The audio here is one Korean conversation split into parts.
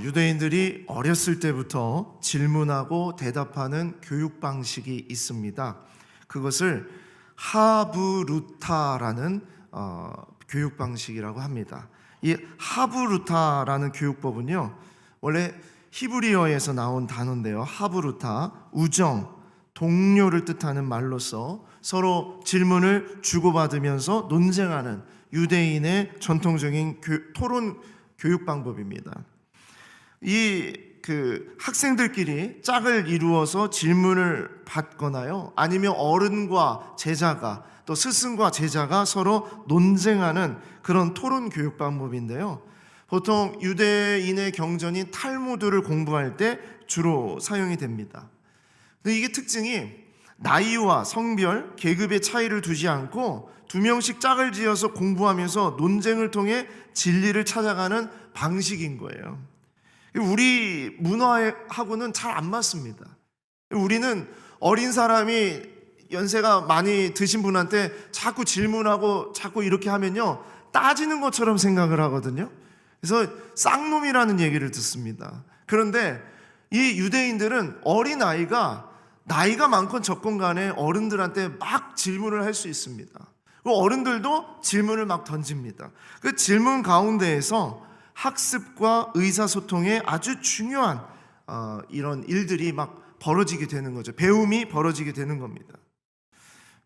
유대인들이 어렸을 때부터 질문하고 대답하는 교육 방식이 있습니다. 그것을 하브루타라는 교육 방식이라고 합니다. 이 하브루타라는 교육법은요, 원래 히브리어에서 나온 단어인데요. 하브루타, 우정, 동료를 뜻하는 말로서 서로 질문을 주고받으면서 논쟁하는 유대인의 전통적인 토론 교육 방법입니다. 학생들끼리 짝을 이루어서 질문을 받거나요, 아니면 어른과 제자가, 또 스승과 제자가 서로 논쟁하는 그런 토론 교육 방법인데요. 보통 유대인의 경전인 탈무드를 공부할 때 주로 사용이 됩니다. 근데 이게 특징이 나이와 성별, 계급의 차이를 두지 않고 두 명씩 짝을 지어서 공부하면서 논쟁을 통해 진리를 찾아가는 방식인 거예요. 우리 문화하고는 잘 안 맞습니다. 우리는 어린 사람이 연세가 많이 드신 분한테 자꾸 질문하고 자꾸 이렇게 하면요, 따지는 것처럼 생각을 하거든요. 그래서 쌍놈이라는 얘기를 듣습니다. 그런데 이 유대인들은 어린아이가 나이가 많건 적건 간에 어른들한테 막 질문을 할 수 있습니다. 어른들도 질문을 막 던집니다. 그 질문 가운데에서 학습과 의사소통에 아주 중요한 이런 일들이 막 벌어지게 되는 거죠. 배움이 벌어지게 되는 겁니다.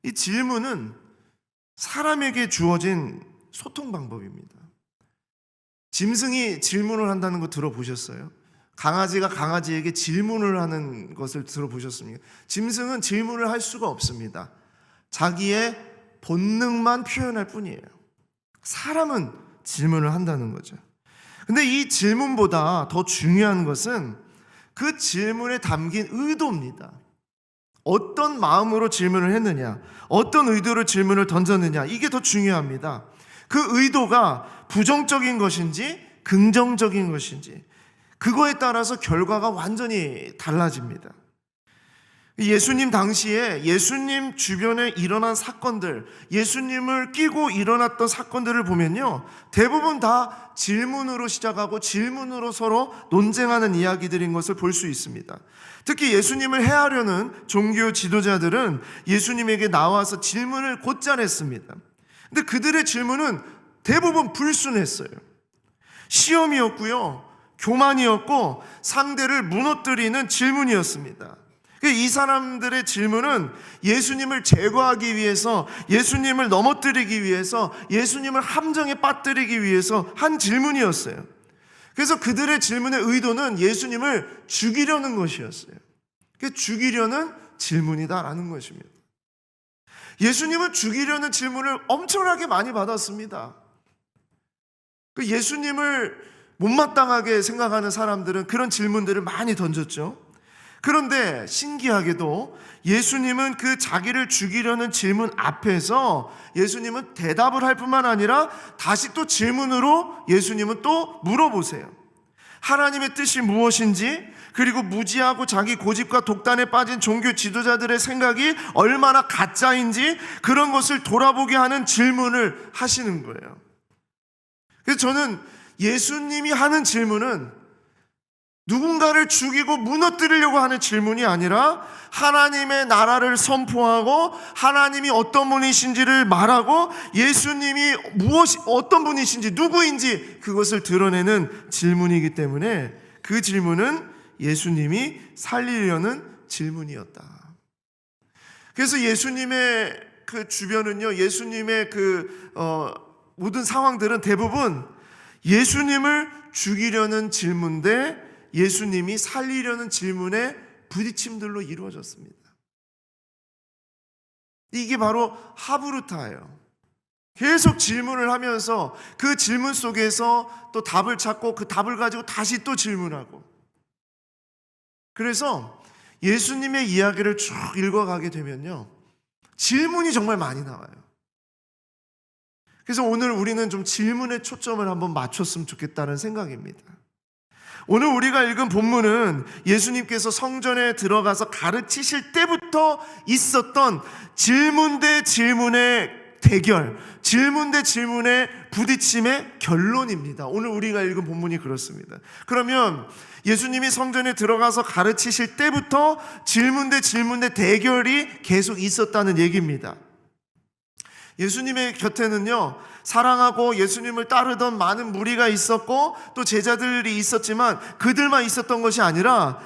이 질문은 사람에게 주어진 소통 방법입니다. 짐승이 질문을 한다는 거 들어보셨어요? 강아지가 강아지에게 질문을 하는 것을 들어보셨습니까? 짐승은 질문을 할 수가 없습니다. 자기의 본능만 표현할 뿐이에요. 사람은 질문을 한다는 거죠. 근데 이 질문보다 더 중요한 것은 그 질문에 담긴 의도입니다. 어떤 마음으로 질문을 했느냐, 어떤 의도로 질문을 던졌느냐, 이게 더 중요합니다. 그 의도가 부정적인 것인지 긍정적인 것인지, 그거에 따라서 결과가 완전히 달라집니다. 예수님 당시에 예수님 주변에 일어난 사건들, 예수님을 끼고 일어났던 사건들을 보면요, 대부분 다 질문으로 시작하고 질문으로 서로 논쟁하는 이야기들인 것을 볼 수 있습니다. 특히 예수님을 해하려는 종교 지도자들은 예수님에게 나와서 질문을 곧잘 냈습니다. 근데 그들의 질문은 대부분 불순했어요. 시험이었고요, 교만이었고 상대를 무너뜨리는 질문이었습니다. 이 사람들의 질문은 예수님을 제거하기 위해서, 예수님을 넘어뜨리기 위해서, 예수님을 함정에 빠뜨리기 위해서 한 질문이었어요. 그래서 그들의 질문의 의도는 예수님을 죽이려는 것이었어요. 죽이려는 질문이다라는 것입니다. 예수님을 죽이려는 질문을 엄청나게 많이 받았습니다. 예수님을 못마땅하게 생각하는 사람들은 그런 질문들을 많이 던졌죠. 그런데 신기하게도 예수님은 그 자기를 죽이려는 질문 앞에서 예수님은 대답을 할 뿐만 아니라 다시 또 질문으로 예수님은 또 물어보세요. 하나님의 뜻이 무엇인지, 그리고 무지하고 자기 고집과 독단에 빠진 종교 지도자들의 생각이 얼마나 가짜인지, 그런 것을 돌아보게 하는 질문을 하시는 거예요. 그래서 저는 예수님이 하는 질문은 누군가를 죽이고 무너뜨리려고 하는 질문이 아니라 하나님의 나라를 선포하고 하나님이 어떤 분이신지를 말하고 예수님이 어떤 분이신지, 누구인지 그것을 드러내는 질문이기 때문에 그 질문은 예수님이 살리려는 질문이었다. 그래서 예수님의 그 주변은요, 예수님의 모든 상황들은 대부분 예수님을 죽이려는 질문 대 예수님이 살리려는 질문의 부딪힘들로 이루어졌습니다. 이게 바로 하브루타예요. 계속 질문을 하면서 그 질문 속에서 또 답을 찾고 그 답을 가지고 다시 또 질문하고, 그래서 예수님의 이야기를 쭉 읽어가게 되면요, 질문이 정말 많이 나와요. 그래서 오늘 우리는 좀 질문에 초점을 한번 맞췄으면 좋겠다는 생각입니다. 오늘 우리가 읽은 본문은 예수님께서 성전에 들어가서 가르치실 때부터 있었던 질문 대 질문의 대결, 질문 대 질문의 부딪힘의 결론입니다. 오늘 우리가 읽은 본문이 그렇습니다. 그러면 예수님이 성전에 들어가서 가르치실 때부터 질문 대 대결이 계속 있었다는 얘기입니다. 예수님의 곁에는요, 사랑하고 예수님을 따르던 많은 무리가 있었고 또 제자들이 있었지만 그들만 있었던 것이 아니라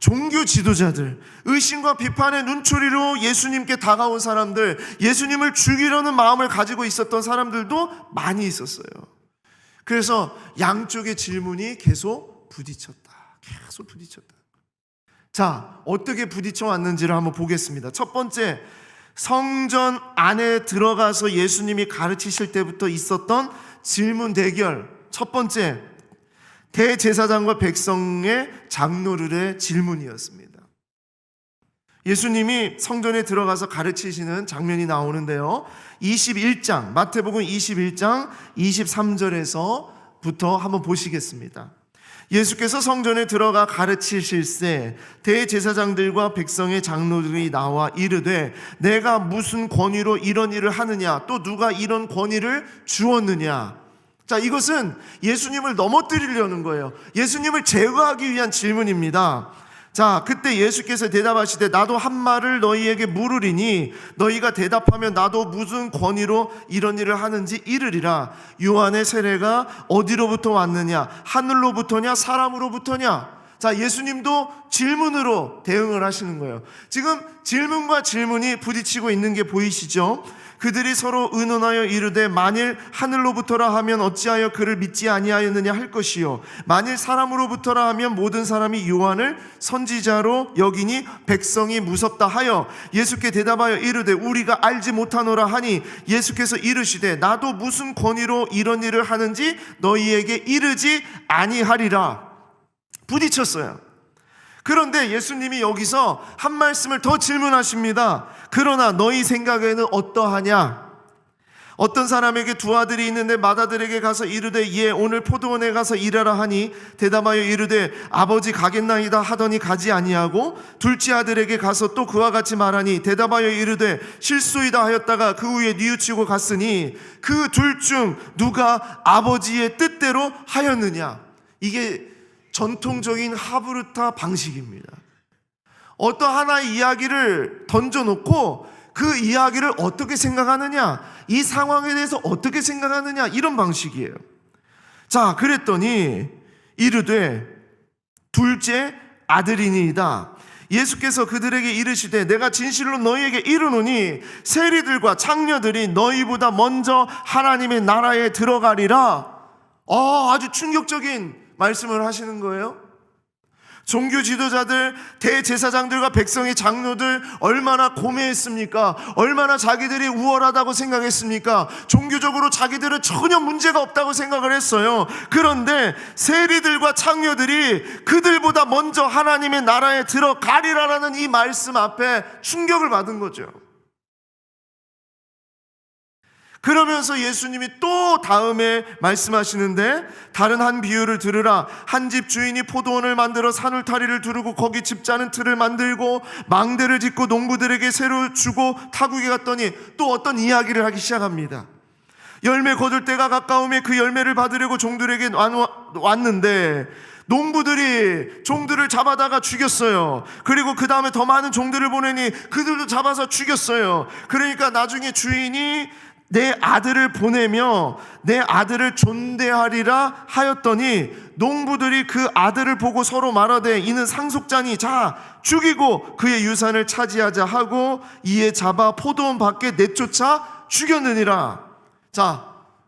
종교 지도자들, 의심과 비판의 눈초리로 예수님께 다가온 사람들, 예수님을 죽이려는 마음을 가지고 있었던 사람들도 많이 있었어요. 그래서 양쪽의 질문이 계속 부딪혔다. 자, 어떻게 부딪혀 왔는지를 한번 보겠습니다. 첫 번째, 성전 안에 들어가서 예수님이 가르치실 때부터 있었던 질문 대결. 첫 번째, 대제사장과 백성의 장로들의 질문이었습니다. 예수님이 성전에 들어가서 가르치시는 장면이 나오는데요, 21장, 마태복음 21장 23절에서부터 한번 보시겠습니다. 예수께서 성전에 들어가 가르치실새 대제사장들과 백성의 장로들이 나와 이르되 내가 무슨 권위로 이런 일을 하느냐, 또 누가 이런 권위를 주었느냐. 자, 이것은 예수님을 넘어뜨리려는 거예요. 예수님을 제거하기 위한 질문입니다. 자, 그때 예수께서 대답하시되 나도 한 말을 너희에게 물으리니 너희가 대답하면 나도 무슨 권위로 이런 일을 하는지 이르리라. 요한의 세례가 어디로부터 왔느냐, 하늘로부터냐 사람으로부터냐. 자, 예수님도 질문으로 대응을 하시는 거예요. 지금 질문과 질문이 부딪히고 있는 게 보이시죠? 그들이 서로 의논하여 이르되 만일 하늘로부터라 하면 어찌하여 그를 믿지 아니하였느냐 할 것이요, 만일 사람으로부터라 하면 모든 사람이 요한을 선지자로 여기니 백성이 무섭다 하여 예수께 대답하여 이르되 우리가 알지 못하노라 하니 예수께서 이르시되 나도 무슨 권위로 이런 일을 하는지 너희에게 이르지 아니하리라. 부딪혔어요. 그런데 예수님이 여기서 한 말씀을 더 질문하십니다. 그러나 너희 생각에는 어떠하냐? 어떤 사람에게 두 아들이 있는데 맏아들에게 가서 이르되 예 오늘 포도원에 가서 일하라 하니 대답하여 이르되 아버지 가겠나이다 하더니 가지 아니하고 둘째 아들에게 가서 또 그와 같이 말하니 대답하여 이르되 실소이다 하였다가 그 후에 뉘우치고 갔으니 그 둘 중 누가 아버지의 뜻대로 하였느냐? 이게 전통적인 하브르타 방식입니다. 어떤 하나의 이야기를 던져놓고 그 이야기를 어떻게 생각하느냐, 이 상황에 대해서 어떻게 생각하느냐, 이런 방식이에요. 자, 그랬더니 이르되 둘째 아들이니이다. 예수께서 그들에게 이르시되 내가 진실로 너희에게 이르노니 세리들과 창녀들이 너희보다 먼저 하나님의 나라에 들어가리라. 아주 충격적인 말씀을 하시는 거예요. 종교 지도자들, 대제사장들과 백성의 장로들 얼마나 고매했습니까? 얼마나 자기들이 우월하다고 생각했습니까? 종교적으로 자기들은 전혀 문제가 없다고 생각을 했어요. 그런데 세리들과 창녀들이 그들보다 먼저 하나님의 나라에 들어가리라라는 이 말씀 앞에 충격을 받은 거죠. 그러면서 예수님이 또 다음에 말씀하시는데 다른 한 비유를 들으라. 한 집 주인이 포도원을 만들어 산울타리를 두르고 거기 집자는 틀을 만들고 망대를 짓고 농부들에게 새로 주고 타국에 갔더니 또 어떤 이야기를 하기 시작합니다. 열매 거둘 때가 가까우며 그 열매를 받으려고 종들에게 왔는데 농부들이 종들을 잡아다가 죽였어요. 그리고 그 다음에 더 많은 종들을 보내니 그들도 잡아서 죽였어요. 그러니까 나중에 주인이 내 아들을 보내며 내 아들을 존대하리라 하였더니 농부들이 그 아들을 보고 서로 말하되 이는 상속자니 자 죽이고 그의 유산을 차지하자 하고 이에 잡아 포도원 밖에 내쫓아 죽였느니라. 자,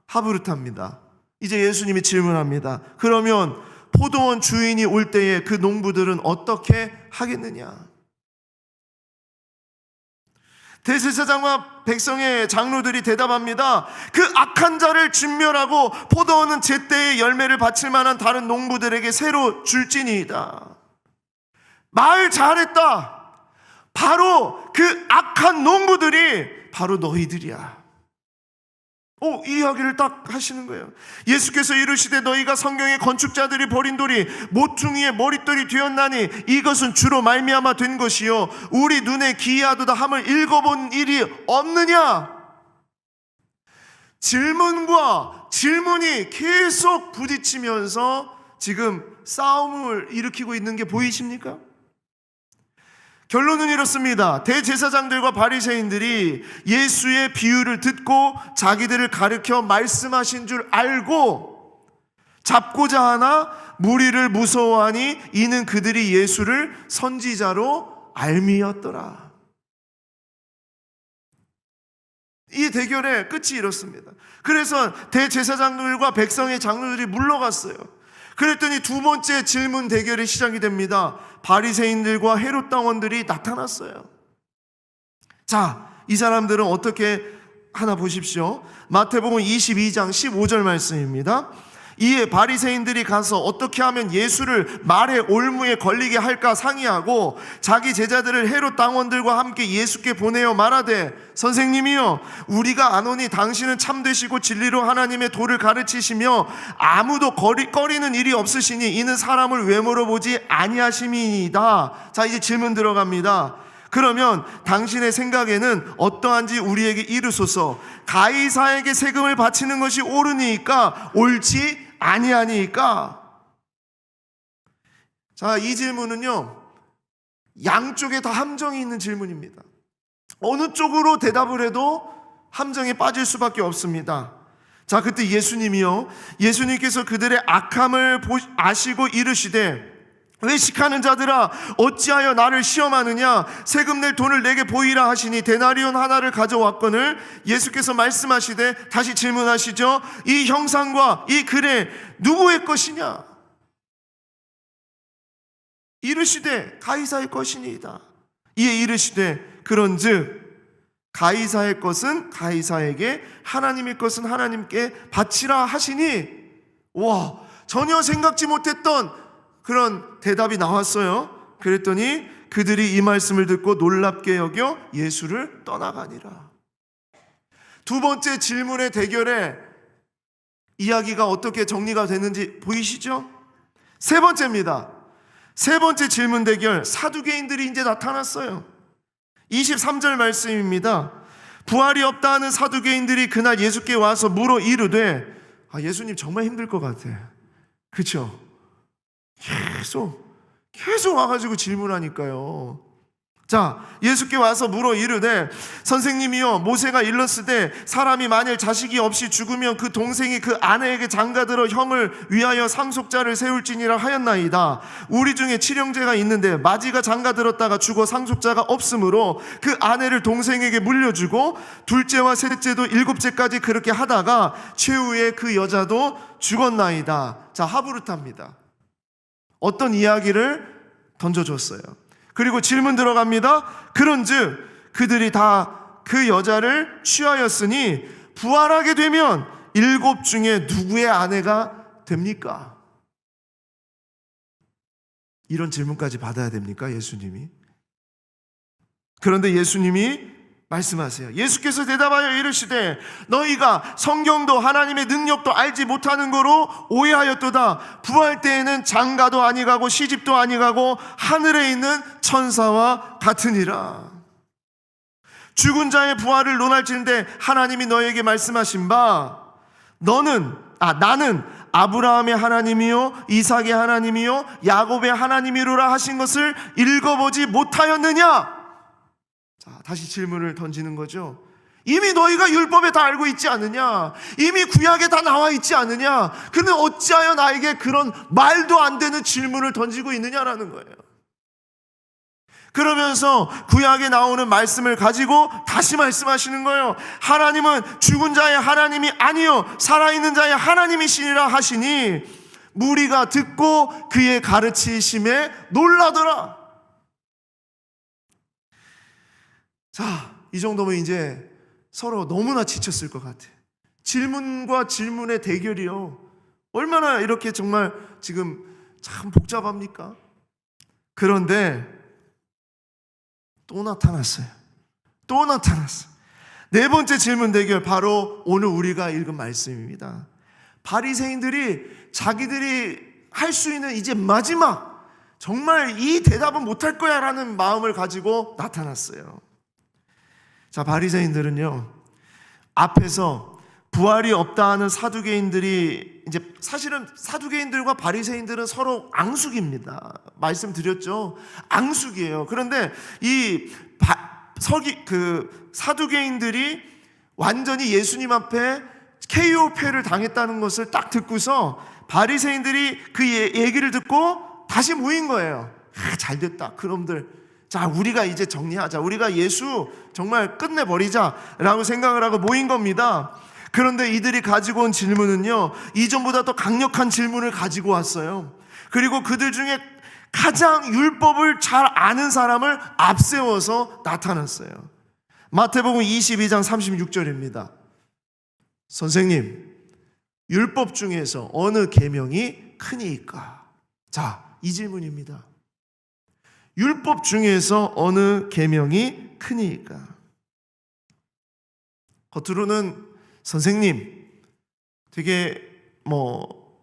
하브르타입니다. 이제 예수님이 질문합니다. 그러면 포도원 주인이 올 때에 그 농부들은 어떻게 하겠느냐? 대제사장과 백성의 장로들이 대답합니다. 그 악한 자를 진멸하고 포도원은 제때에 열매를 바칠 만한 다른 농부들에게 새로 줄지니이다. 말 잘했다. 바로 그 악한 농부들이 바로 너희들이야. 이 이야기를 딱 하시는 거예요. 예수께서 이르시되 너희가 성경의 건축자들이 버린 돌이 모퉁이의 머릿돌이 되었나니 이것은 주로 말미암아 된 것이요 우리 눈에 기이하도다 함을 읽어본 일이 없느냐? 질문과 질문이 계속 부딪히면서 지금 싸움을 일으키고 있는 게 보이십니까? 결론은 이렇습니다. 대제사장들과 바리새인들이 예수의 비유를 듣고 자기들을 가르쳐 말씀하신 줄 알고 잡고자 하나 무리를 무서워하니 이는 그들이 예수를 선지자로 알미었더라. 이 대결의 끝이 이렇습니다. 그래서 대제사장들과 백성의 장로들이 물러갔어요. 그랬더니 두 번째 질문 대결이 시작이 됩니다. 바리새인들과 헤롯 당원들이 나타났어요. 자, 이 사람들은 어떻게 하나 보십시오. 마태복음 22장 15절 말씀입니다. 이에 바리새인들이 가서 어떻게 하면 예수를 말의 올무에 걸리게 할까 상의하고 자기 제자들을 헤롯 당원들과 함께 예수께 보내어 말하되 선생님이여 우리가 아노니 당신은 참되시고 진리로 하나님의 도를 가르치시며 아무도 꺼리는 일이 없으시니 이는 사람을 외모로 보지 아니하심이니이다. 자, 이제 질문 들어갑니다. 그러면 당신의 생각에는 어떠한지 우리에게 이르소서. 가이사에게 세금을 바치는 것이 옳으니까 옳지 아니하니까. 자, 이 질문은요 양쪽에 다 함정이 있는 질문입니다. 어느 쪽으로 대답을 해도 함정에 빠질 수밖에 없습니다. 자, 그때 예수님께서 그들의 악함을 아시고 이르시되 외식하는 자들아 어찌하여 나를 시험하느냐. 세금 낼 돈을 내게 보이라 하시니 데나리온 하나를 가져왔거늘 예수께서 말씀하시되 다시 질문하시죠. 이 형상과 이 글에 누구의 것이냐. 이르시되 가이사의 것이니이다. 이에 이르시되 그런즉 가이사의 것은 가이사에게 하나님의 것은 하나님께 바치라 하시니. 와, 전혀 생각지 못했던 그런 대답이 나왔어요. 그랬더니 그들이 이 말씀을 듣고 놀랍게 여겨 예수를 떠나가니라. 두 번째 질문의 대결에 이야기가 어떻게 정리가 되는지 보이시죠? 세 번째입니다. 세 번째 질문 대결, 사두개인들이 이제 나타났어요. 23절 말씀입니다. 부활이 없다 하는 사두개인들이 그날 예수께 와서 물어 이르되, 예수님 정말 힘들 것 같아. 그렇죠? 계속 와가지고 질문하니까요. 자, 예수께 와서 물어 이르되 선생님이여 모세가 일렀으되 사람이 만일 자식이 없이 죽으면 그 동생이 그 아내에게 장가들어 형을 위하여 상속자를 세울지니라 하였나이다. 우리 중에 칠형제가 있는데 마지가 장가들었다가 죽어 상속자가 없으므로 그 아내를 동생에게 물려주고 둘째와 셋째도 일곱째까지 그렇게 하다가 최후에 그 여자도 죽었나이다. 자, 하부르타입니다. 어떤 이야기를 던져줬어요. 그리고 질문 들어갑니다. 그런즉 그들이 다 그 여자를 취하였으니 부활하게 되면 일곱 중에 누구의 아내가 됩니까? 이런 질문까지 받아야 됩니까? 예수님이. 그런데 예수님이 말씀하세요. 예수께서 대답하여 이르시되 너희가 성경도 하나님의 능력도 알지 못하는 거로 오해하였도다. 부활 때에는 장가도 아니가고 시집도 아니가고 하늘에 있는 천사와 같으니라. 죽은 자의 부활을 논할진대 하나님이 너희에게 말씀하신 바 나는 아브라함의 하나님이요 이삭의 하나님이요 야곱의 하나님이로라 하신 것을 읽어보지 못하였느냐? 자, 다시 질문을 던지는 거죠. 이미 너희가 율법에 다 알고 있지 않느냐? 이미 구약에 다 나와 있지 않느냐? 근데 어찌하여 나에게 그런 말도 안 되는 질문을 던지고 있느냐라는 거예요. 그러면서 구약에 나오는 말씀을 가지고 다시 말씀하시는 거예요. 하나님은 죽은 자의 하나님이 아니요 살아있는 자의 하나님이시니라 하시니 무리가 듣고 그의 가르치심에 놀라더라. 자, 이 정도면 이제 서로 너무나 지쳤을 것 같아요. 질문과 질문의 대결이요. 얼마나 이렇게 정말 지금 참 복잡합니까? 그런데 또 나타났어요. 네 번째 질문 대결, 바로 오늘 우리가 읽은 말씀입니다. 바리새인들이 자기들이 할 수 있는 이제 마지막, 정말 이 대답은 못할 거야 라는 마음을 가지고 나타났어요. 자, 바리새인들은요 앞에서 부활이 없다 하는 사두개인들이, 이제 사실은 사두개인들과 바리새인들은 서로 앙숙입니다. 말씀드렸죠. 앙숙이에요. 그런데 이 사두개인들이 완전히 예수님 앞에 KO패를 당했다는 것을 딱 듣고서 바리새인들이 그 얘기를 듣고 다시 모인 거예요. 잘됐다. 그놈들, 자, 우리가 이제 정리하자. 우리가 예수 정말 끝내버리자 라고 생각을 하고 모인 겁니다. 그런데 이들이 가지고 온 질문은요, 이전보다 더 강력한 질문을 가지고 왔어요. 그리고 그들 중에 가장 율법을 잘 아는 사람을 앞세워서 나타났어요. 마태복음 22장 36절입니다. 선생님, 율법 중에서 어느 계명이 크니이까? 자, 이 질문입니다. 율법 중에서 어느 계명이 크니이까? 겉으로는 선생님, 되게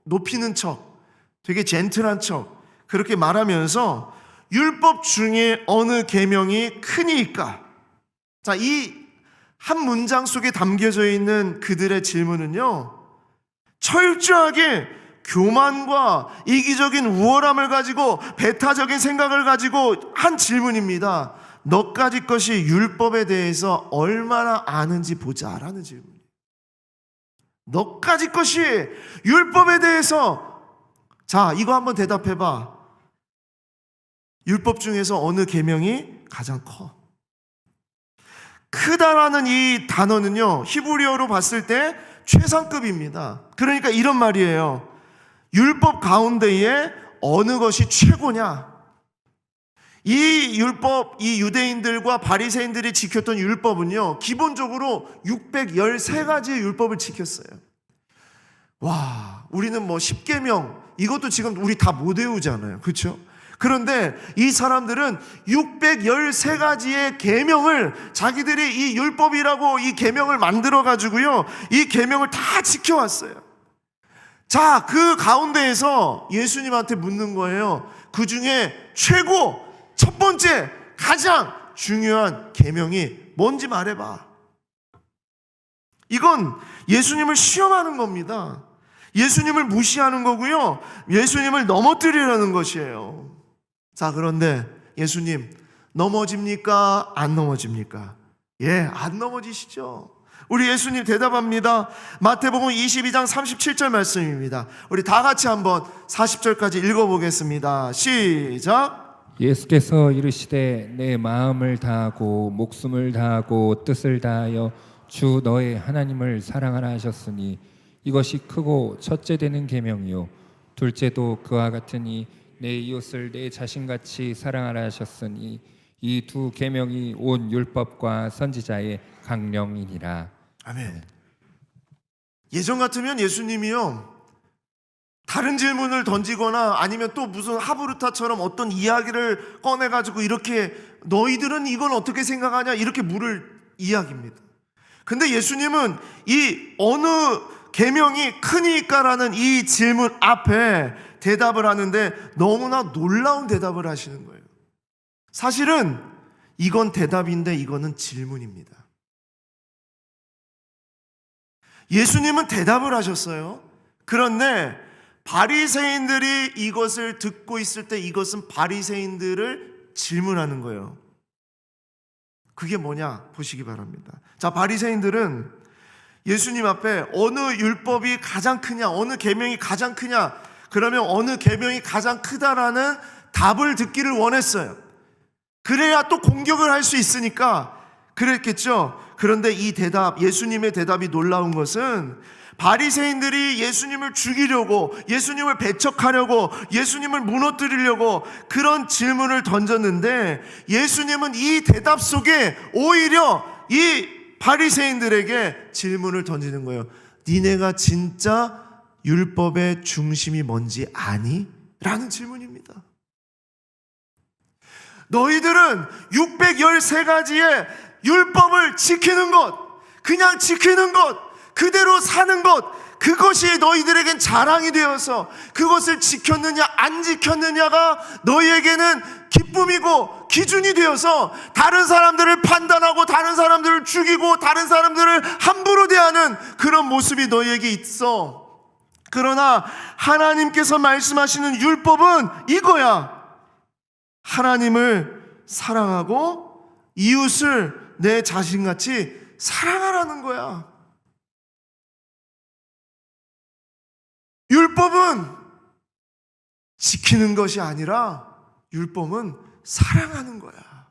높이는 척, 되게 젠틀한 척 그렇게 말하면서 율법 중에 어느 계명이 크니이까? 자, 이 한 문장 속에 담겨져 있는 그들의 질문은요, 철저하게 교만과 이기적인 우월함을 가지고 배타적인 생각을 가지고 한 질문입니다. 너까지 것이 율법에 대해서 얼마나 아는지 보자라는 질문이에요. 너까지 것이 율법에 대해서, 자, 이거 한번 대답해봐. 율법 중에서 어느 계명이 가장 커? 크다라는 이 단어는요, 히브리어로 봤을 때 최상급입니다. 그러니까 이런 말이에요. 율법 가운데에 어느 것이 최고냐? 이 율법, 이 유대인들과 바리새인들이 지켰던 율법은요, 기본적으로 613가지의 율법을 지켰어요. 와, 우리는 10계명, 이것도 지금 우리 다 못 외우잖아요. 그렇죠? 그런데 이 사람들은 613가지의 계명을, 자기들이 이 율법이라고 이 계명을 만들어 가지고요, 이 계명을 다 지켜왔어요. 자, 그 가운데에서 예수님한테 묻는 거예요. 그 중에 최고, 첫 번째, 가장 중요한 계명이 뭔지 말해봐. 이건 예수님을 시험하는 겁니다. 예수님을 무시하는 거고요, 예수님을 넘어뜨리려는 것이에요. 자, 그런데 예수님 넘어집니까? 안 넘어집니까? 예, 안 넘어지시죠. 우리 예수님 대답합니다. 마태복음 22장 37절 말씀입니다. 우리 다 같이 한번 40절까지 읽어보겠습니다. 시작. 예수께서 이르시되 내 마음을 다하고 목숨을 다하고 뜻을 다하여 주 너의 하나님을 사랑하라 하셨으니 이것이 크고 첫째 되는 계명이요 둘째도 그와 같으니 내 이웃을 내 자신같이 사랑하라 하셨으니 이 두 계명이 온 율법과 선지자의 강령이니라. 아멘. 예전 같으면 예수님이요, 다른 질문을 던지거나 아니면 또 무슨 하브르타처럼 어떤 이야기를 꺼내가지고 이렇게 너희들은 이건 어떻게 생각하냐 이렇게 물을 이야기입니다. 근데 예수님은 이 어느 계명이 크니까라는 이 질문 앞에 대답을 하는데 너무나 놀라운 대답을 하시는 거예요. 사실은 이건 대답인데 이거는 질문입니다. 예수님은 대답을 하셨어요. 그런데 바리새인들이 이것을 듣고 있을 때 이것은 바리새인들을 질문하는 거예요. 그게 뭐냐 보시기 바랍니다. 자, 바리새인들은 예수님 앞에 어느 율법이 가장 크냐, 어느 계명이 가장 크냐, 그러면 어느 계명이 가장 크다라는 답을 듣기를 원했어요. 그래야 또 공격을 할 수 있으니까 그랬겠죠. 그런데 이 대답, 예수님의 대답이 놀라운 것은 바리새인들이 예수님을 죽이려고, 예수님을 배척하려고, 예수님을 무너뜨리려고 그런 질문을 던졌는데 예수님은 이 대답 속에 오히려 이 바리새인들에게 질문을 던지는 거예요. 니네가 진짜 율법의 중심이 뭔지 아니? 라는 질문입니다. 너희들은 613가지의 율법을 지키는 것, 그냥 지키는 것, 그대로 사는 것, 그것이 너희들에겐 자랑이 되어서 그것을 지켰느냐 안 지켰느냐가 너희에게는 기쁨이고 기준이 되어서 다른 사람들을 판단하고 다른 사람들을 죽이고 다른 사람들을 함부로 대하는 그런 모습이 너희에게 있어. 그러나 하나님께서 말씀하시는 율법은 이거야. 하나님을 사랑하고 이웃을 내 자신같이 사랑하라는 거야. 율법은 지키는 것이 아니라 율법은 사랑하는 거야.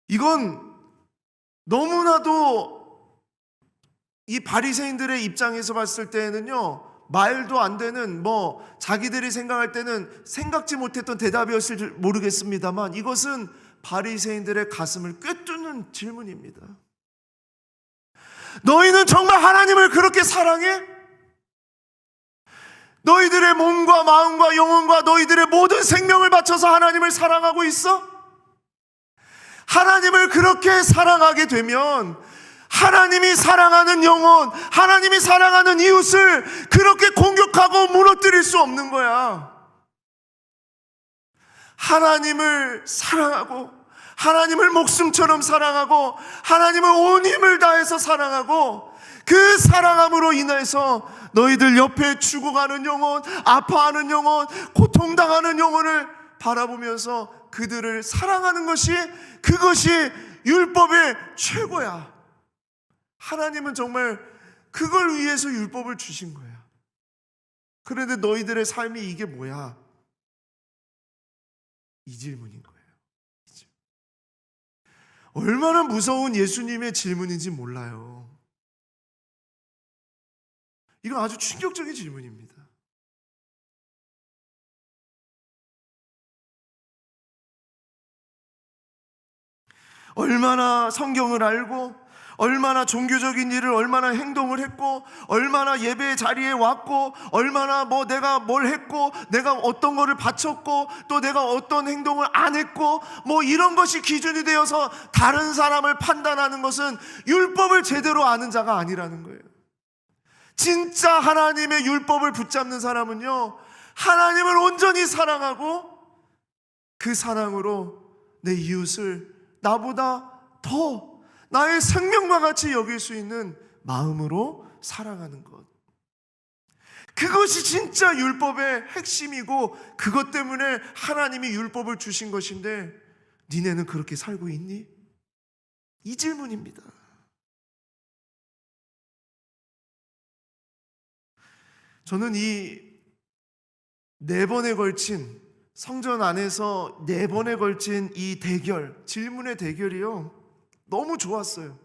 이건 너무나도 이 바리새인들의 입장에서 봤을 때는요, 말도 안 되는 자기들이 생각할 때는 생각지 못했던 대답이었을 줄 모르겠습니다만 이것은 바리새인들의 가슴을 꿰뚫는 질문입니다. 너희는 정말 하나님을 그렇게 사랑해? 너희들의 몸과 마음과 영혼과 너희들의 모든 생명을 바쳐서 하나님을 사랑하고 있어? 하나님을 그렇게 사랑하게 되면 하나님이 사랑하는 영혼, 하나님이 사랑하는 이웃을 그렇게 공격하고 무너뜨릴 수 없는 거야. 하나님을 사랑하고 하나님을 목숨처럼 사랑하고 하나님을 온 힘을 다해서 사랑하고 그 사랑함으로 인해서 너희들 옆에 죽어가는 영혼, 아파하는 영혼, 고통당하는 영혼을 바라보면서 그들을 사랑하는 것이 그것이 율법의 최고야. 하나님은 정말 그걸 위해서 율법을 주신 거야. 그런데 너희들의 삶이 이게 뭐야? 이 질문인 거예요. 얼마나 무서운 예수님의 질문인지 몰라요. 이건 아주 충격적인 질문입니다. 얼마나 성경을 알고 얼마나 종교적인 일을 얼마나 행동을 했고 얼마나 예배의 자리에 왔고 얼마나 내가 뭘 했고 내가 어떤 거를 바쳤고 또 내가 어떤 행동을 안 했고 이런 것이 기준이 되어서 다른 사람을 판단하는 것은 율법을 제대로 아는 자가 아니라는 거예요. 진짜 하나님의 율법을 붙잡는 사람은요, 하나님을 온전히 사랑하고 그 사랑으로 내 이웃을 나보다 더 나의 생명과 같이 여길 수 있는 마음으로 사랑하는 것. 그것이 진짜 율법의 핵심이고 그것 때문에 하나님이 율법을 주신 것인데 니네는 그렇게 살고 있니? 이 질문입니다. 저는 이 4번에 걸친 성전 안에서 4번에 걸친 이 대결, 질문의 대결이요, 너무 좋았어요.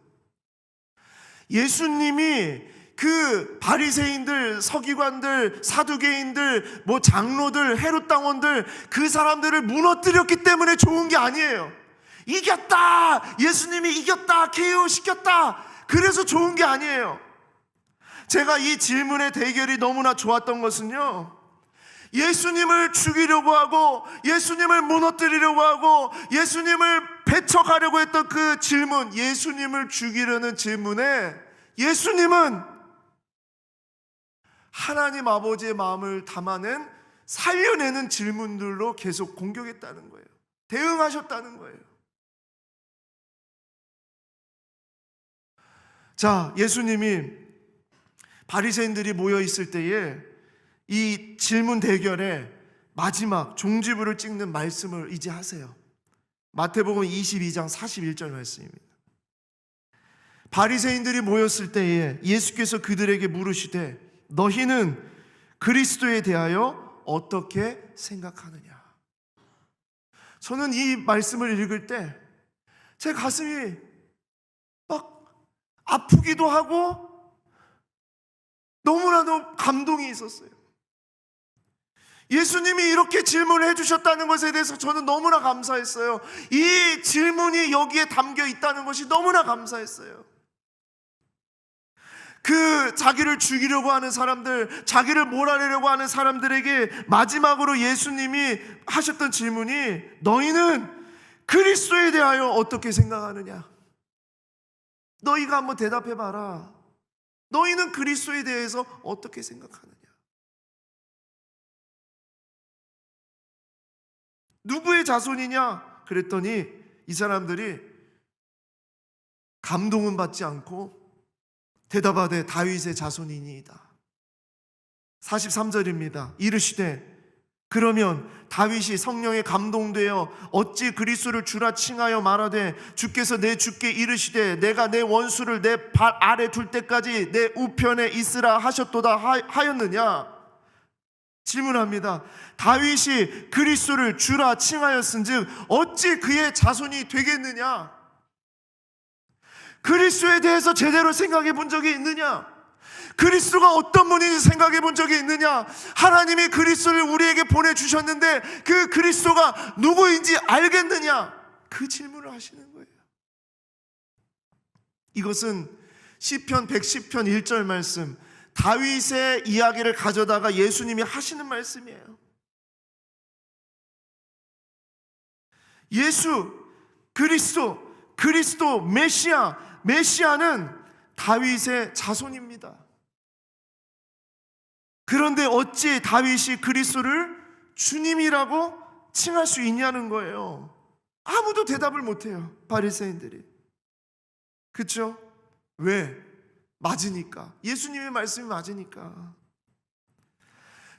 예수님이 그 바리새인들, 서기관들, 사두개인들, 장로들, 헤롯 당원들 그 사람들을 무너뜨렸기 때문에 좋은 게 아니에요. 이겼다! 예수님이 이겼다! KO 시켰다! 그래서 좋은 게 아니에요. 제가 이 질문의 대결이 너무나 좋았던 것은요, 예수님을 죽이려고 하고 예수님을 무너뜨리려고 하고 예수님을 배척하려고 했던 그 질문, 예수님을 죽이려는 질문에 예수님은 하나님 아버지의 마음을 담아낸 살려내는 질문들로 계속 공격했다는 거예요. 대응하셨다는 거예요. 자, 예수님이 바리새인들이 모여 있을 때에 이 질문 대결의 마지막 종지부를 찍는 말씀을 이제 하세요. 마태복음 22장 41절 말씀입니다. 바리새인들이 모였을 때에 예수께서 그들에게 물으시되 너희는 그리스도에 대하여 어떻게 생각하느냐? 저는 이 말씀을 읽을 때 제 가슴이 막 아프기도 하고 너무나도 감동이 있었어요. 예수님이 이렇게 질문을 해주셨다는 것에 대해서 저는 너무나 감사했어요. 이 질문이 여기에 담겨 있다는 것이 너무나 감사했어요. 그 자기를 죽이려고 하는 사람들, 자기를 몰아내려고 하는 사람들에게 마지막으로 예수님이 하셨던 질문이 너희는 그리스도에 대하여 어떻게 생각하느냐? 너희가 한번 대답해봐라. 너희는 그리스도에 대해서 어떻게 생각하느냐? 누구의 자손이냐? 그랬더니 이 사람들이 감동은 받지 않고 대답하되 다윗의 자손이니이다. 43절입니다. 이르시되 그러면 다윗이 성령에 감동되어 어찌 그리스도를 주라 칭하여 말하되 주께서 내 주께 이르시되 내가 내 원수를 내 발 아래 둘 때까지 내 우편에 있으라 하셨도다 하였느냐? 질문합니다. 다윗이 그리스도를 주라 칭하였은즉 어찌 그의 자손이 되겠느냐? 그리스도에 대해서 제대로 생각해 본 적이 있느냐? 그리스도가 어떤 분인지 생각해 본 적이 있느냐? 하나님이 그리스도를 우리에게 보내주셨는데 그 그리스도가 누구인지 알겠느냐? 그 질문을 하시는 거예요. 이것은 시편 110편 1절 말씀, 다윗의 이야기를 가져다가 예수님이 하시는 말씀이에요. 예수, 그리스도, 메시아는 다윗의 자손입니다. 그런데 어찌 다윗이 그리스도를 주님이라고 칭할 수 있냐는 거예요. 아무도 대답을 못해요, 바리새인들이. 그렇죠? 왜? 맞으니까. 예수님의 말씀이 맞으니까.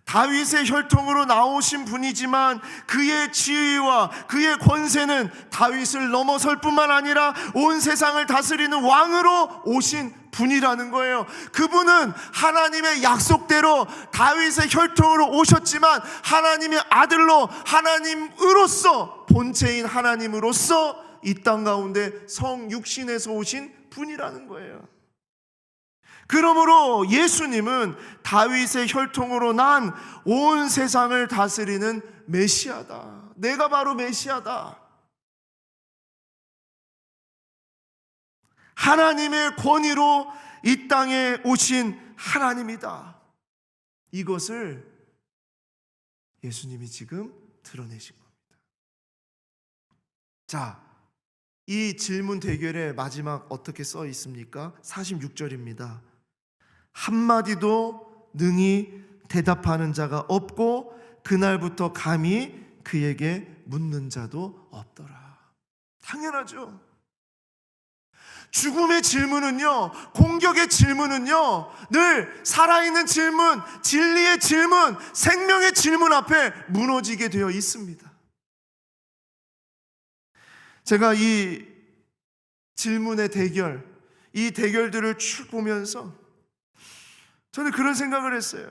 다윗의 혈통으로 나오신 분이지만 그의 지위와 그의 권세는 다윗을 넘어설 뿐만 아니라 온 세상을 다스리는 왕으로 오신 분이라는 거예요. 그분은 하나님의 약속대로 다윗의 혈통으로 오셨지만 하나님의 아들로, 하나님으로서, 본체인 하나님으로서 이 땅 가운데 성육신에서 오신 분이라는 거예요. 그러므로 예수님은 다윗의 혈통으로 난 온 세상을 다스리는 메시아다. 내가 바로 메시아다. 하나님의 권위로 이 땅에 오신 하나님이다. 이것을 예수님이 지금 드러내신 겁니다. 자, 이 질문 대결의 마지막 어떻게 써 있습니까? 46절입니다. 한마디도 능히 대답하는 자가 없고 그날부터 감히 그에게 묻는 자도 없더라. 당연하죠. 죽음의 질문은요, 공격의 질문은요, 늘 살아있는 질문, 진리의 질문, 생명의 질문 앞에 무너지게 되어 있습니다. 제가 이 질문의 대결, 이 대결들을 쭉 보면서 저는 그런 생각을 했어요.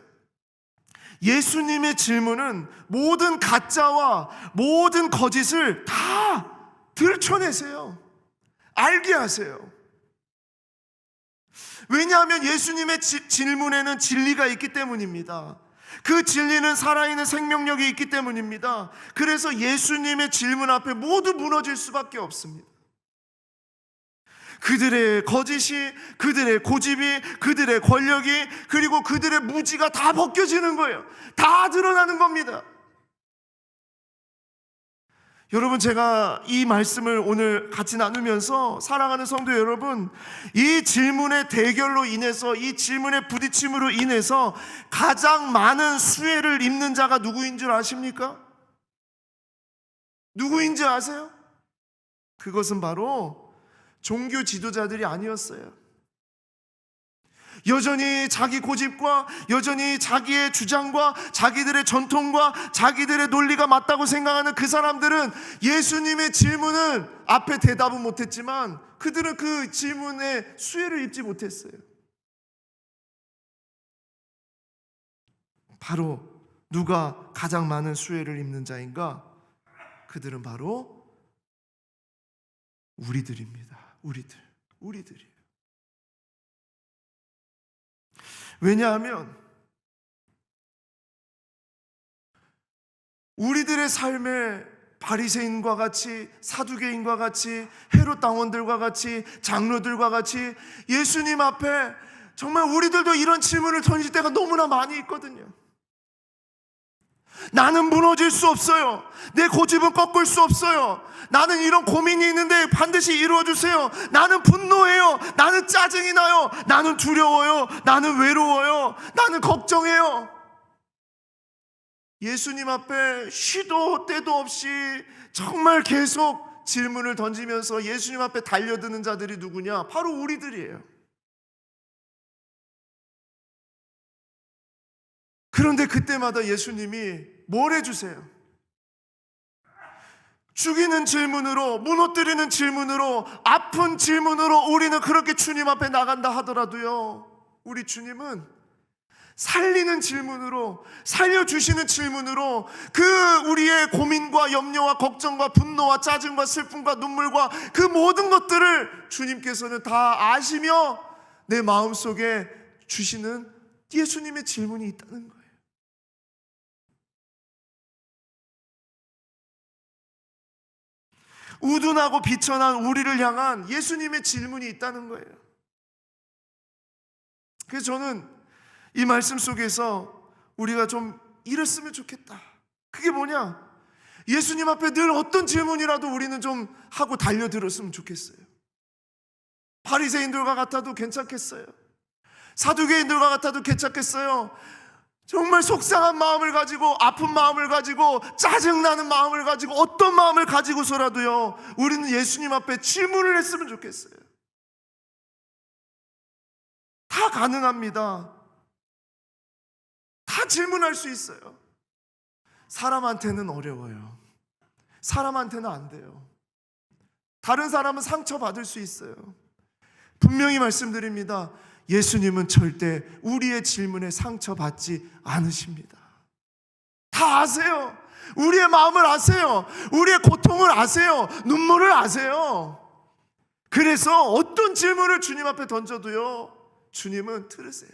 예수님의 질문은 모든 가짜와 모든 거짓을 다 들춰내세요. 알게 하세요. 왜냐하면 예수님의 질문에는 진리가 있기 때문입니다. 그 진리는 살아있는 생명력이 있기 때문입니다. 그래서 예수님의 질문 앞에 모두 무너질 수밖에 없습니다. 그들의 거짓이, 그들의 고집이, 그들의 권력이, 그리고 그들의 무지가 다 벗겨지는 거예요. 다 드러나는 겁니다. 여러분, 제가 이 말씀을 오늘 같이 나누면서 사랑하는 성도 여러분, 이 질문의 대결로 인해서, 이 질문의 부딪힘으로 인해서 가장 많은 수혜를 입는 자가 누구인 줄 아십니까? 누구인지 아세요? 그것은 바로 종교 지도자들이 아니었어요. 여전히 자기 고집과 여전히 자기의 주장과 자기들의 전통과 자기들의 논리가 맞다고 생각하는 그 사람들은 예수님의 질문은 앞에 대답은 못했지만 그들은 그 질문에 수혜를 입지 못했어요. 바로 누가 가장 많은 수혜를 입는 자인가? 그들은 바로 우리들입니다. 우리들이에요. 왜냐하면 우리들의 삶에 바리새인과 같이, 사두개인과 같이, 헤롯 당원들과 같이, 장로들과 같이 예수님 앞에 정말 우리들도 이런 질문을 던질 때가 너무나 많이 있거든요. 나는 무너질 수 없어요. 내 고집은 꺾을 수 없어요. 나는 이런 고민이 있는데 반드시 이루어주세요. 나는 분노해요. 나는 나는 짜증이 나요. 나는 두려워요. 나는 외로워요. 나는 걱정해요. 예수님 앞에 쉬도 때도 없이 정말 계속 질문을 던지면서 예수님 앞에 달려드는 자들이 누구냐? 바로 우리들이에요. 그런데 그때마다 예수님이 뭘 해주세요? 죽이는 질문으로, 무너뜨리는 질문으로, 아픈 질문으로 우리는 그렇게 주님 앞에 나간다 하더라도요, 우리 주님은 살리는 질문으로, 살려주시는 질문으로 그 우리의 고민과 염려와 걱정과 분노와 짜증과 슬픔과 눈물과 그 모든 것들을 주님께서는 다 아시며 내 마음속에 주시는 예수님의 질문이 있다는 거예요. 우둔하고 비천한 우리를 향한 예수님의 질문이 있다는 거예요. 그래서 저는 이 말씀 속에서 우리가 좀 이랬으면 좋겠다. 그게 뭐냐? 예수님 앞에 늘 어떤 질문이라도 우리는 좀 하고 달려들었으면 좋겠어요. 바리새인들과 같아도 괜찮겠어요. 사두개인들과 같아도 괜찮겠어요. 정말 속상한 마음을 가지고, 아픈 마음을 가지고, 짜증나는 마음을 가지고, 어떤 마음을 가지고서라도요, 우리는 예수님 앞에 질문을 했으면 좋겠어요. 다 가능합니다. 다 질문할 수 있어요. 사람한테는 어려워요. 사람한테는 안 돼요. 다른 사람은 상처받을 수 있어요. 분명히 말씀드립니다. 예수님은 절대 우리의 질문에 상처받지 않으십니다. 다 아세요. 우리의 마음을 아세요. 우리의 고통을 아세요. 눈물을 아세요. 그래서 어떤 질문을 주님 앞에 던져도요, 주님은 들으세요.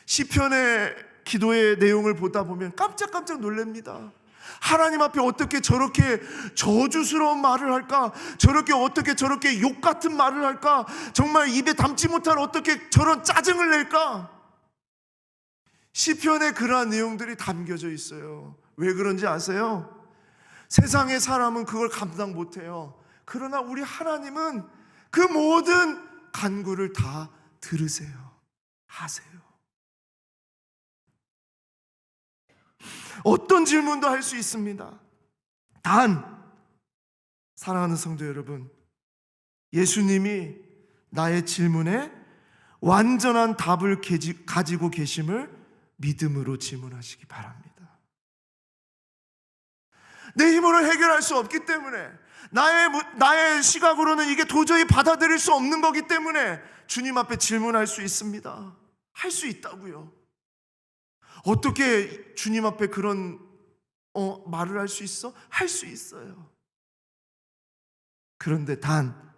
시편의 기도의 내용을 보다 보면 깜짝깜짝 놀랍니다. 하나님 앞에 어떻게 저렇게 저주스러운 말을 할까? 어떻게 저렇게 욕 같은 말을 할까? 정말 입에 담지 못한 어떻게 저런 짜증을 낼까? 시편에 그러한 내용들이 담겨져 있어요. 왜 그런지 아세요? 세상의 사람은 그걸 감당 못해요. 그러나 우리 하나님은 그 모든 간구를 다 들으세요. 하세요. 어떤 질문도 할 수 있습니다. 단, 사랑하는 성도 여러분, 예수님이 나의 질문에 완전한 답을 가지고 계심을 믿음으로 질문하시기 바랍니다. 내 힘으로 해결할 수 없기 때문에, 나의 시각으로는 이게 도저히 받아들일 수 없는 거기 때문에 주님 앞에 질문할 수 있습니다. 할 수 있다고요. 어떻게 주님 앞에 그런 말을 할 수 있어? 할 수 있어요. 그런데 단,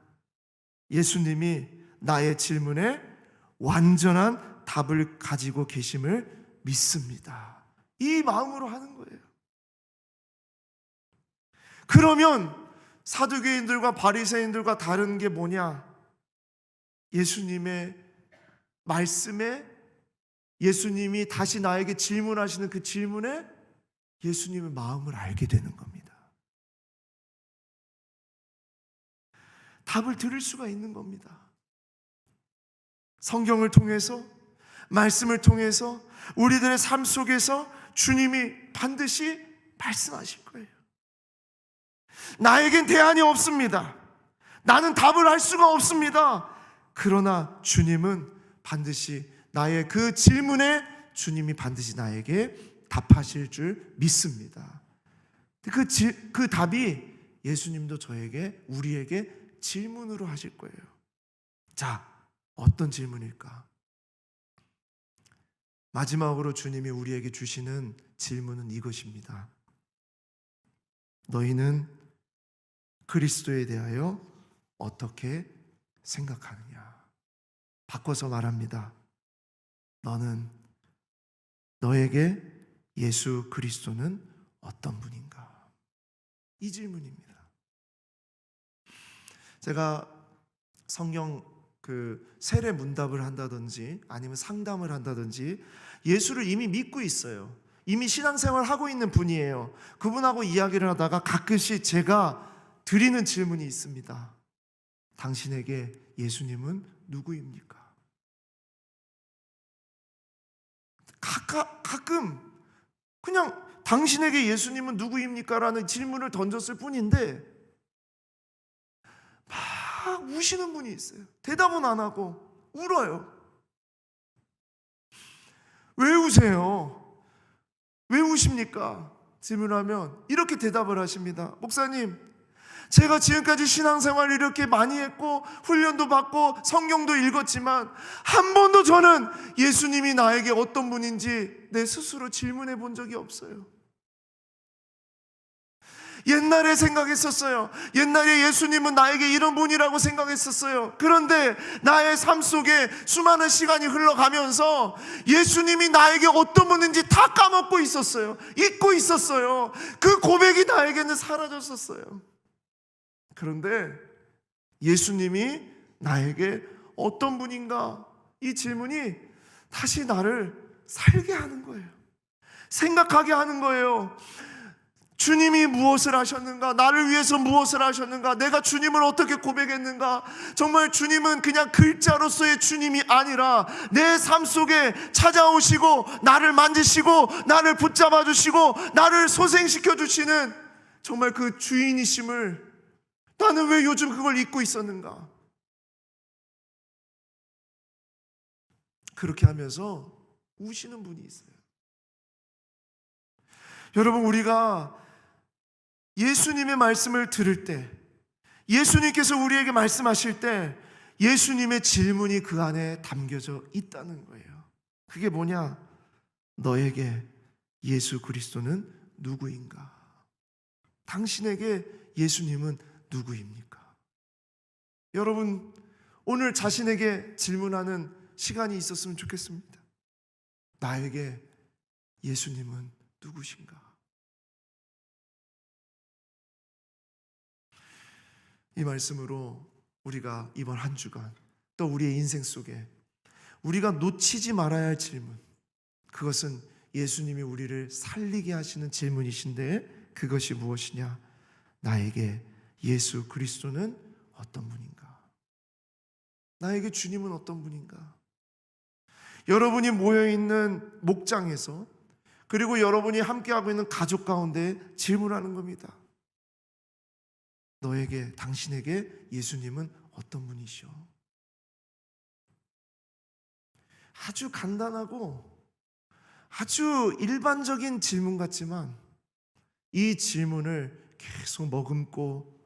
예수님이 나의 질문에 완전한 답을 가지고 계심을 믿습니다. 이 마음으로 하는 거예요. 그러면 사두개인들과 바리새인들과 다른 게 뭐냐? 예수님의 말씀에, 예수님이 다시 나에게 질문하시는 그 질문에 예수님의 마음을 알게 되는 겁니다. 답을 들을 수가 있는 겁니다. 성경을 통해서, 말씀을 통해서, 우리들의 삶 속에서 주님이 반드시 말씀하실 거예요. 나에겐 대안이 없습니다. 나는 답을 할 수가 없습니다. 그러나 주님은 반드시 나의 그 질문에 주님이 반드시 나에게 답하실 줄 믿습니다. 그 답이 예수님도 저에게, 우리에게 질문으로 하실 거예요. 자, 어떤 질문일까? 마지막으로 주님이 우리에게 주시는 질문은 이것입니다. 너희는 그리스도에 대하여 어떻게 생각하느냐? 바꿔서 말합니다. 너에게 예수 그리스도는 어떤 분인가? 이 질문입니다. 제가 성경 세례 문답을 한다든지 아니면 상담을 한다든지 예수를 이미 믿고 있어요. 이미 신앙생활을 하고 있는 분이에요. 그분하고 이야기를 하다가 가끔씩 제가 드리는 질문이 있습니다. 당신에게 예수님은 누구입니까? 가끔 그냥 당신에게 예수님은 누구입니까? 라는 질문을 던졌을 뿐인데 막 우시는 분이 있어요. 대답은 안 하고 울어요. 왜 우세요? 왜 우십니까? 질문하면 이렇게 대답을 하십니다. 목사님, 제가 지금까지 신앙생활을 이렇게 많이 했고 훈련도 받고 성경도 읽었지만 한 번도 저는 예수님이 나에게 어떤 분인지 내 스스로 질문해 본 적이 없어요. 옛날에 생각했었어요. 옛날에 예수님은 나에게 이런 분이라고 생각했었어요. 그런데 나의 삶 속에 수많은 시간이 흘러가면서 예수님이 나에게 어떤 분인지 다 까먹고 있었어요. 잊고 있었어요. 그 고백이 나에게는 사라졌었어요. 그런데 예수님이 나에게 어떤 분인가? 이 질문이 다시 나를 살게 하는 거예요. 생각하게 하는 거예요. 주님이 무엇을 하셨는가? 나를 위해서 무엇을 하셨는가? 내가 주님을 어떻게 고백했는가? 정말 주님은 그냥 글자로서의 주님이 아니라 내 삶 속에 찾아오시고 나를 만지시고 나를 붙잡아 주시고 나를 소생시켜 주시는 정말 그 주인이심을 나는 왜 요즘 그걸 잊고 있었는가? 그렇게 하면서 우시는 분이 있어요. 여러분, 우리가 예수님의 말씀을 들을 때, 예수님께서 우리에게 말씀하실 때 예수님의 질문이 그 안에 담겨져 있다는 거예요. 그게 뭐냐? 너에게 예수 그리스도는 누구인가? 당신에게 예수님은 누구입니까? 여러분, 오늘 자신에게 질문하는 시간이 있었으면 좋겠습니다. 나에게 예수님은 누구신가? 이 말씀으로 우리가 이번 한 주간 또 우리의 인생 속에 우리가 놓치지 말아야 할 질문, 그것은 예수님이 우리를 살리게 하시는 질문이신데 그것이 무엇이냐? 나에게 예수 그리스도는 어떤 분인가? 나에게 주님은 어떤 분인가? 여러분이 모여있는 목장에서 그리고 여러분이 함께하고 있는 가족 가운데 질문하는 겁니다. 너에게, 당신에게 예수님은 어떤 분이시오? 아주 간단하고 아주 일반적인 질문 같지만 이 질문을 계속 머금고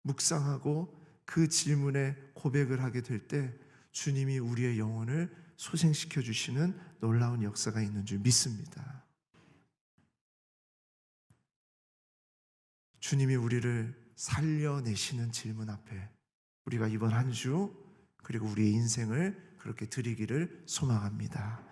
묵상하고 그 질문에 고백을 하게 될 때 주님이 우리의 영혼을 소생시켜 주시는 놀라운 역사가 있는 줄 믿습니다. 주님이 우리를 살려내시는 질문 앞에 우리가 이번 한 주 그리고 우리의 인생을 그렇게 드리기를 소망합니다.